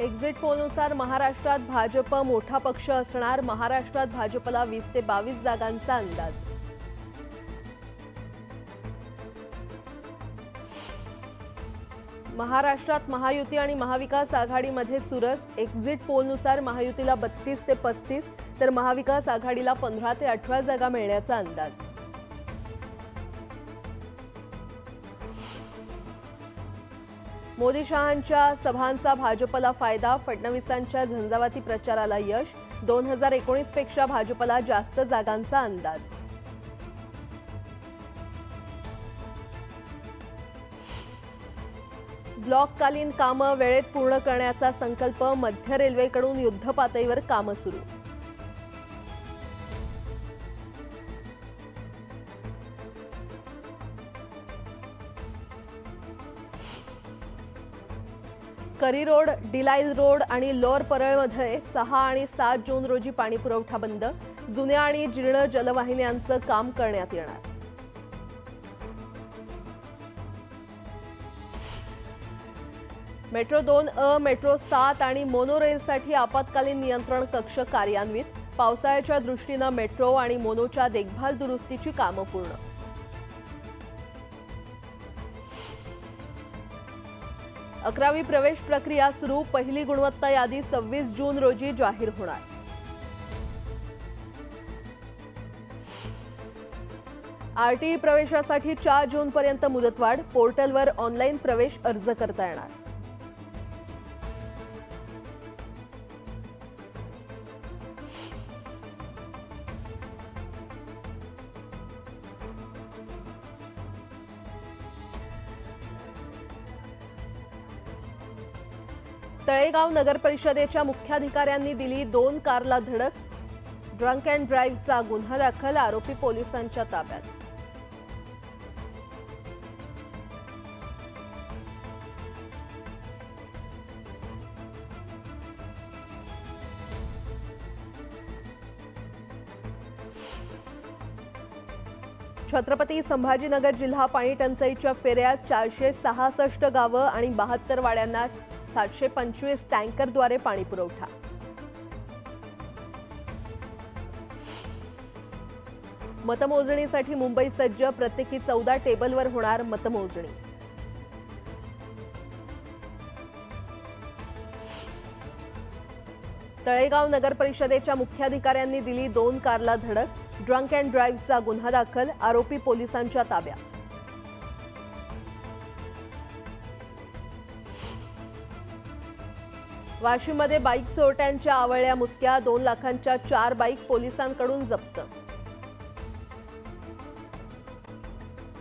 Exit पोलनुसार महाराष्ट्रात भाजप मोठा पक्ष असणार। महाराष्ट्रात भाजपला 20 ते 22 जागांचा अंदाज। महाराष्ट्रात महायुती आणि महाविकास आघाडीमध्ये चुरस। एक्झिट पोलनुसार महायुतीला 32 ते 35 तर महाविकास आघाडीला 15 ते 18 जागा मिळण्याचा अंदाज। मोदी शहांच्या सभांचा भाजपला फायदा। फडणवीसांच्या झंझावाती प्रचाराला यश। 2019 पेक्षा भाजपला जास्त जागांचा अंदाज। ब्लॉककालीन कामं वेळेत पूर्ण करण्याचा संकल्प। मध्य रेल्वेकडून युद्धपातळीवर कामं सुरू। करी रोड, डिलाईल रोड आणि लोअर परळमध्ये 6 आणि 7 जून रोजी पाणीपुरवठा बंद। जुन्या आणि जीर्ण जलवाहिन्यांचं काम करण्यात येणार। मेट्रो 2A, मेट्रो 7 आणि मोनोरेलसाठी आपत्कालीन नियंत्रण कक्ष कार्यान्वित। पावसाळ्याच्या दृष्टीने मेट्रो आणि मोनोच्या देखभाल दुरुस्तीची कामं पूर्ण। 11वी प्रवेश प्रक्रिया सुरू। पहिली गुणवत्ता यादी 26 जून रोजी जाहीर होणार। आरटीई प्रवेशासाठी 4 जून पर्यंत मुदतवाढ। पोर्टलवर ऑनलाईन प्रवेश अर्ज करता येणार। तळेगाव नगर परिषदेच्या मुख्याधिकाऱ्यांनी दिली 2 कारला धडक। ड्रंक अँड ड्राईव्हचा गुन्हा दाखल। आरोपी पोलिसांच्या ताब्यात। छत्रपती संभाजीनगर जिल्हा पाणी टंचाईच्या फेऱ्यात 466 गावं आणि 72 वाड्यांना 725 टँकरद्वारे पाणी पुरवठा। मतमोजणीसाठी मुंबई सज्ज। प्रत्येकी 14 टेबलवर होणार मतमोजणी। तळेगाव नगर परिषदेच्या मुख्याधिकाऱ्यांनी दिली 2 कारला धडक। ड्रंक अँड ड्राईव्हचा गुन्हा दाखल। आरोपी पोलिसांच्या ताब्यात। वाशीमध्ये बाईक चोरट्यांच्या आवळल्या मुसक्या। 2 लाखांच्या 4 बाईक पोलिसांकडून जप्त।